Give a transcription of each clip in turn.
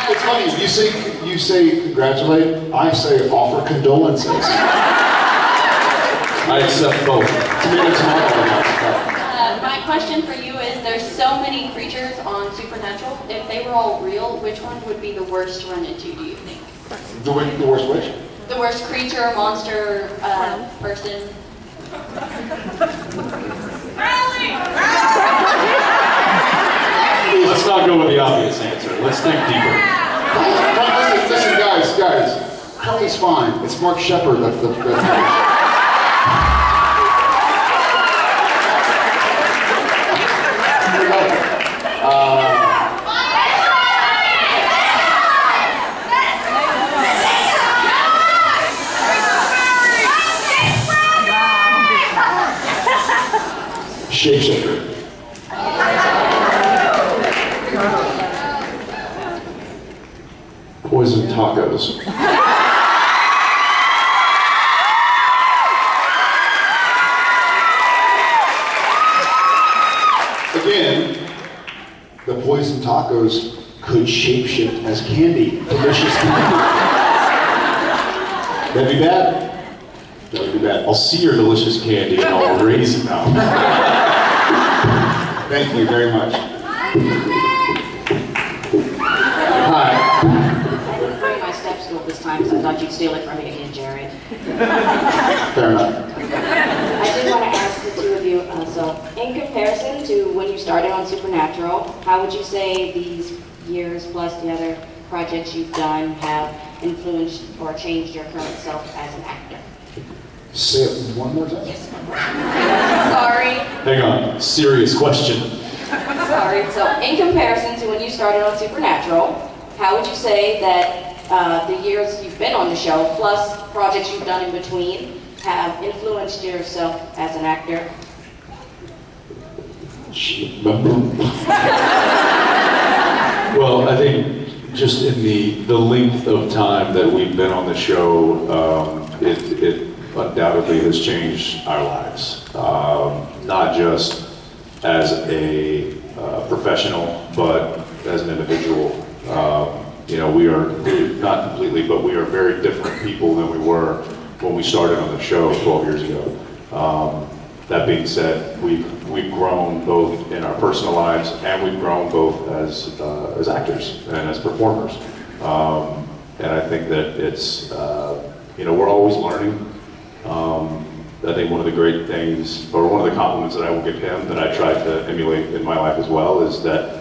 It's funny, you say congratulate, I say offer condolences. I accept both. My question for you is, there's so many creatures on Supernatural. If they were all real, which one would be the worst to run into, do you think? The worst which? The worst creature, monster, person. Let's not go with the obvious answer. Let's think deeper. Listen, guys. Harley's fine. It's Mark Shepard that's the shapeshifter. Poison tacos. Again, the poison tacos could shapeshift as candy. Delicious candy. That'd be bad? That would be bad. I'll see your delicious candy and I'll raise it now. Thank you very much. Hi. I didn't bring my step stool this time because I thought you'd steal it from me again, Jared. Fair enough. I did want to ask the two of you, so in comparison to when you started on Supernatural, how would you say these years plus the other projects you've done have influenced or changed your current self as an actor? Say it one more time. Yes. Sorry. Hang on, serious question. Sorry. So in comparison to when you started on Supernatural, how would you say that the years you've been on the show, plus projects you've done in between, have influenced yourself as an actor? Well, I think just in the length of time that we've been on the show, it undoubtedly has changed our lives. Not just as a professional, but as an individual. You know, we are, not completely, but we are very different people than we were when we started on the show 12 years ago. That being said, we've grown both in our personal lives, and we've grown both as actors and as performers. And I think that it's, you know, we're always learning. I think one of the great things, or one of the compliments that I will give him that I try to emulate in my life as well, is that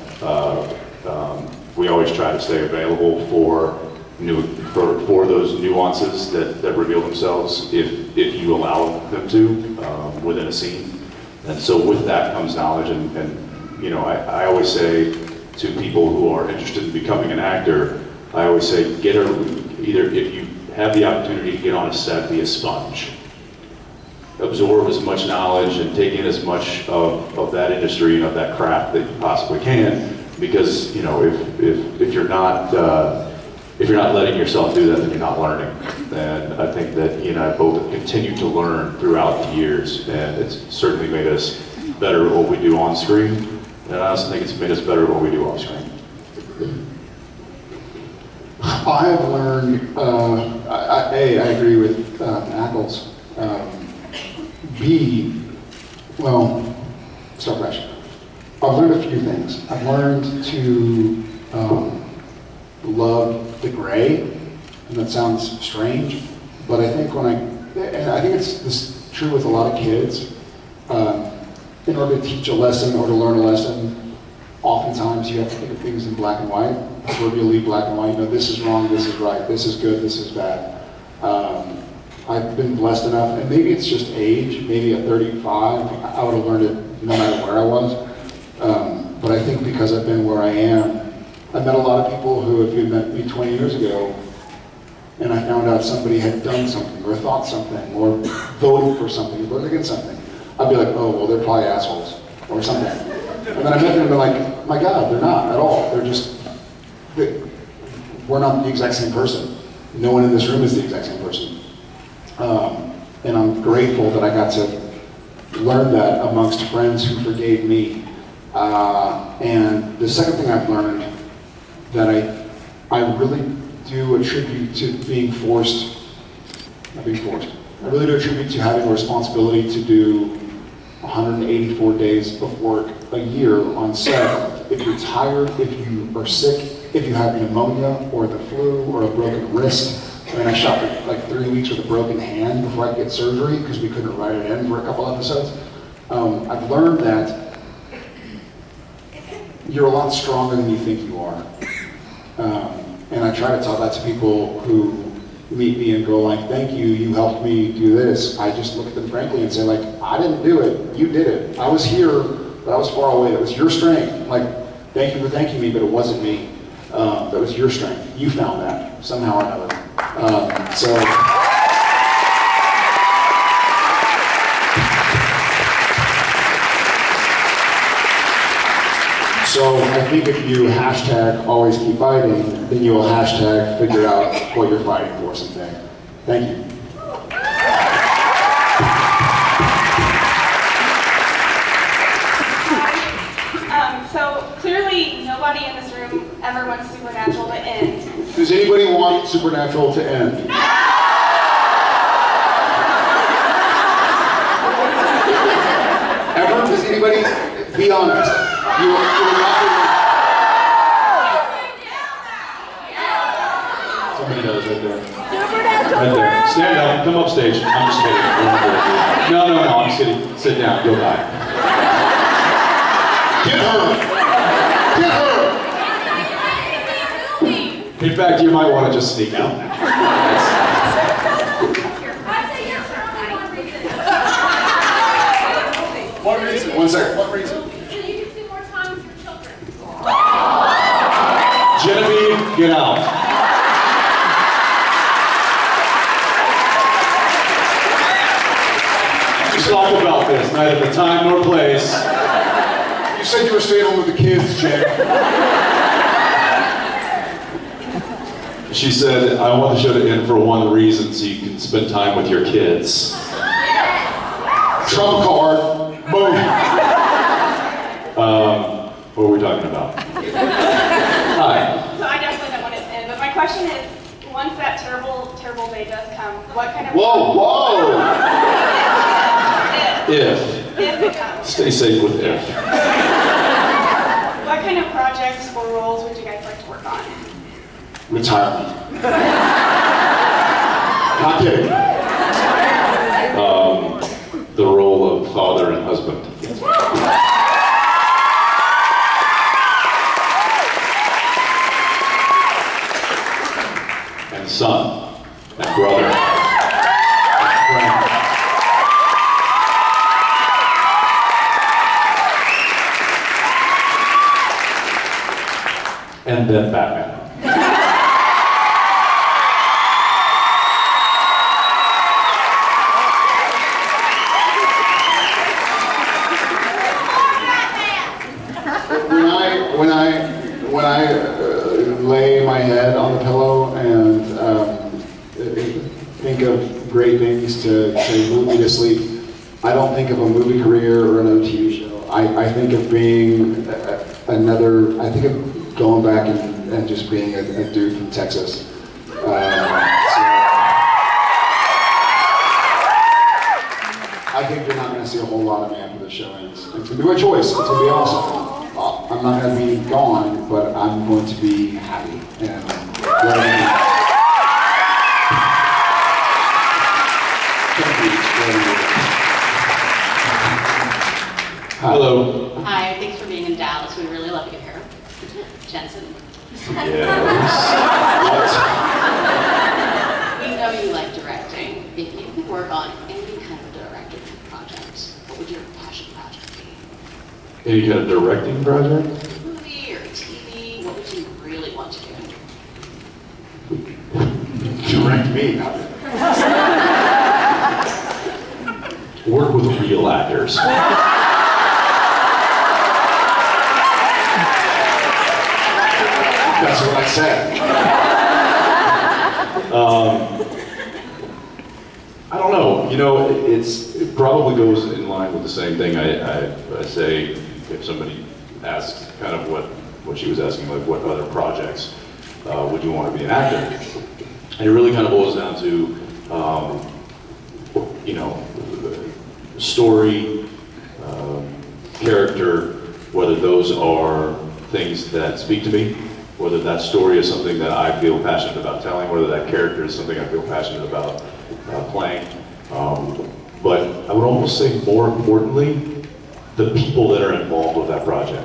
we always try to stay available for those nuances that reveal themselves if you allow them to within a scene. And so with that comes knowledge, and you know, I always say to people who are interested in becoming an actor, I always say either if you have the opportunity to get on a set, be a sponge. Absorb as much knowledge and take in as much of that industry and of that craft that you possibly can, because you know, if you're not letting yourself do that, then you're not learning. And I think that he and I both continue to learn throughout the years, and it's certainly made us better at what we do on screen, and I also think it's made us better at what we do off screen. I have learned, I agree with Ackles. B, well, start fresh. I've learned a few things. I've learned to love the gray, and that sounds strange, but I think I think it's true with a lot of kids. In order to teach a lesson or to learn a lesson, oftentimes you have to think of things in black and white, proverbially black and white. You know, this is wrong, this is right, this is good, this is bad. I've been blessed enough, and maybe it's just age, maybe at 35, I would have learned it no matter where I was. But I think because I've been where I am, I've met a lot of people who, if you met me 20 years ago, and I found out somebody had done something, or thought something, or voted for something, or voted against something, I'd be like, oh, well, they're probably assholes, or something. And then I met them and be like, my God, they're not at all. They're just, we're not the exact same person. No one in this room is the exact same person. And I'm grateful that I got to learn that amongst friends who forgave me. And the second thing I've learned that I really do attribute to being forced, not being forced, I really do attribute to having a responsibility to do 184 days of work a year on set. If you're tired, if you are sick, if you have pneumonia or the flu or a broken wrist. I mean, I shot for like 3 weeks with a broken hand before I could get surgery because we couldn't write it in for a couple episodes. I've learned that you're a lot stronger than you think you are. And I try to tell that to people who meet me and go like, thank you, you helped me do this. I just look at them frankly and say like, I didn't do it, you did it. I was here, but I was far away. It was your strength. Like, thank you for thanking me, but it wasn't me. That was your strength. You found that somehow or another. So I think if you hashtag always keep fighting, then you will hashtag figure out what you're fighting for someday. Thank you. So clearly nobody in this room ever wants Supernatural to end. Does anybody want Supernatural to end? Ever? Does anybody? Be honest. You will not be. Somebody knows right there. Right there. Stand up, come up stage. I'm just kidding. No, I'm just kidding. Sit down, you'll die. Get her! Get her! In fact, you might want to just sneak out. What reason? One second. What reason? Genevieve, get out. Just talk about this, neither the time nor place. You said you were staying home with the kids, Jen. She said, I want the show to end for one reason, so you can spend time with your kids. Trump card. Boom. What are we talking about? Hi. So I definitely don't want it to end, but my question is, once that terrible, terrible day does come, what kind of... Whoa! If. If it comes. Stay safe with if. What kind of projects or roles would you guys like to work on? Retirement. Not kidding. The role of father and husband. And son. And brother. And friend. And then Batman. When I lay my head on the pillow and think of great things to move me to sleep, I don't think of a movie career or another TV show. I think of being I think of going back and just being a dude from Texas. I think you're not going to see a whole lot of me after the show ends. It's going to be my choice. It's going to be awesome. I'm not going to be gone, but I'm going to be happy. And Hello. Hi, thanks for being in Dallas. We really love you here. Jensen. Yes. We know you like directing. If you could work on any kind of directing project, what would your passion project be? Any kind of directing project? Movie or TV, what would you really want to do? direct me, not Work with real actors. That's what I said. I don't know. You know, it probably goes in line with the same thing I say if somebody asked kind of what she was asking, like what other projects would you want to be an actor? And it really kind of boils down to, you know, story, character, whether those are things that speak to me, whether that story is something that I feel passionate about telling, whether that character is something I feel passionate about playing. But I would almost say more importantly, the people that are involved with that project.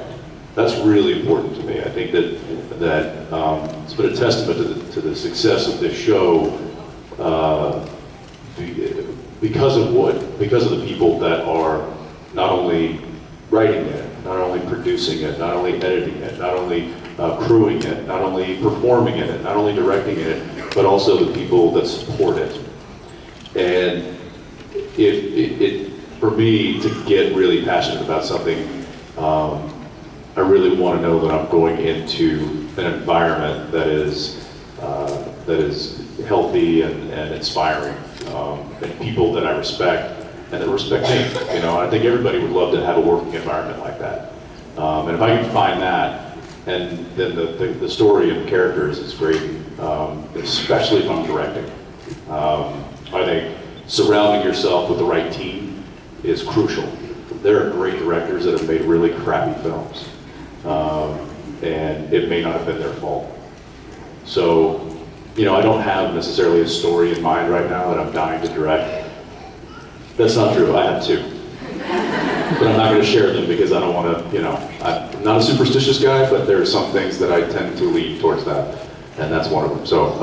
That's really important to me. I think that it's been a testament to the success of this show because of the people that are not only writing it, not only producing it, not only editing it, not only crewing it, not only performing in it, not only directing it, but also the people that support it. And for me to get really passionate about something, I really want to know that I'm going into an environment that is healthy and inspiring, and people that I respect and that respect me. You know, I think everybody would love to have a working environment like that. And if I can find that, and then the story and characters is great, especially if I'm directing. I think surrounding yourself with the right team is crucial. There are great directors that have made really crappy films, and it may not have been their fault. So, you know, I don't have necessarily a story in mind right now that I'm dying to direct. That's not true, I have two. But I'm not going to share them because I don't want to, you know, I'm not a superstitious guy, but there are some things that I tend to lean towards that, and that's one of them. So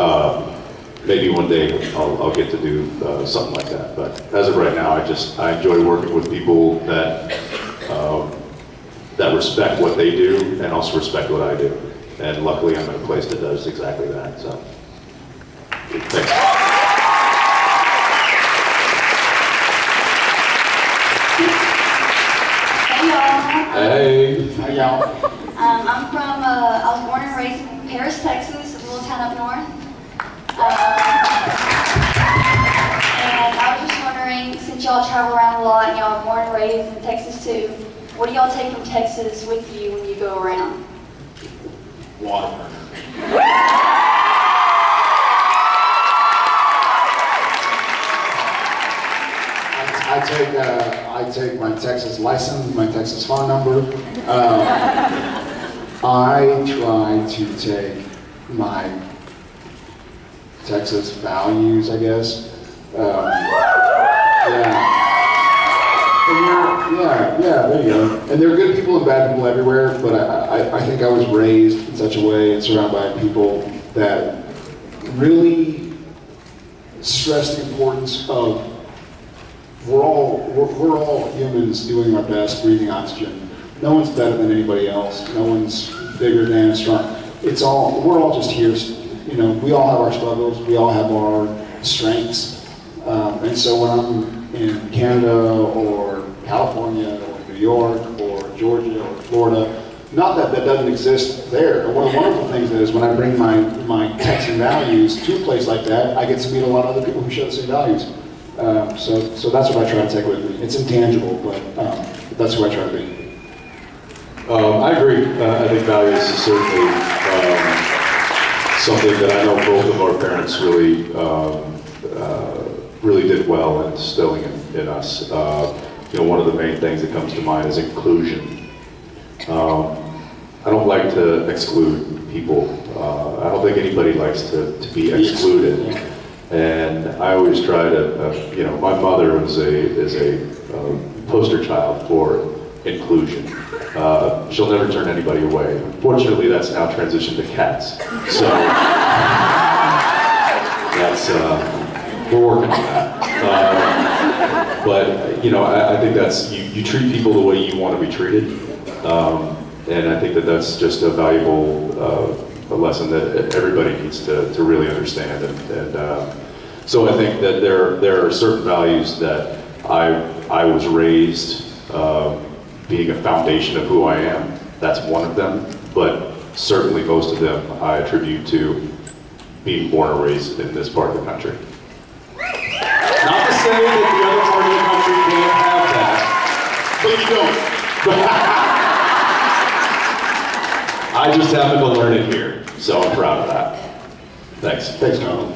maybe one day I'll get to do something like that. But as of right now, I enjoy working with people that that respect what they do and also respect what I do. And luckily, I'm in a place that does exactly that. So, thanks. Hey y'all. Hey. Hi, y'all. I'm from, I was born and raised in Paris, Texas, a little town up north. And I was just wondering, since y'all travel around a lot and y'all are born and raised in Texas too, what do y'all take from Texas with you when you go around? Water. I take my Texas license, my Texas phone number. I try to take my Texas values, I guess. Yeah, there you go. And there are good people and bad people everywhere, but I think I was raised in such a way and surrounded by people that really stress the importance of we're all humans doing our best, breathing oxygen. No one's better than anybody else. No one's bigger than, strong. We're all just here. You know, we all have our struggles. We all have our strengths. And so when I'm in Canada or California or New York or Georgia or Florida, not that that doesn't exist there. One of the wonderful things is when I bring my Texan values to a place like that, I get to meet a lot of other people who share the same values. So that's what I try to take with me. It's intangible, but that's who I try to be. I agree. I think values is certainly something that I know both of our parents really really did well in instilling in us. You know, one of the main things that comes to mind is inclusion. I don't like to exclude people. I don't think anybody likes to be excluded. And I always try to, you know, my mother is a poster child for inclusion. She'll never turn anybody away. Unfortunately, that's now transitioned to cats. So that's, we're working on that. But, you know, I think that's, you treat people the way you want to be treated. And I think that that's just a valuable a lesson that everybody needs to really understand. And so I think that there are certain values that I was raised being a foundation of who I am. That's one of them, but certainly most of them I attribute to being born and raised in this part of the country. Not to say that the other part of the country can't have that, but you don't. I just happened to learn it here, so I'm proud of that. Thanks. Thanks, Colin.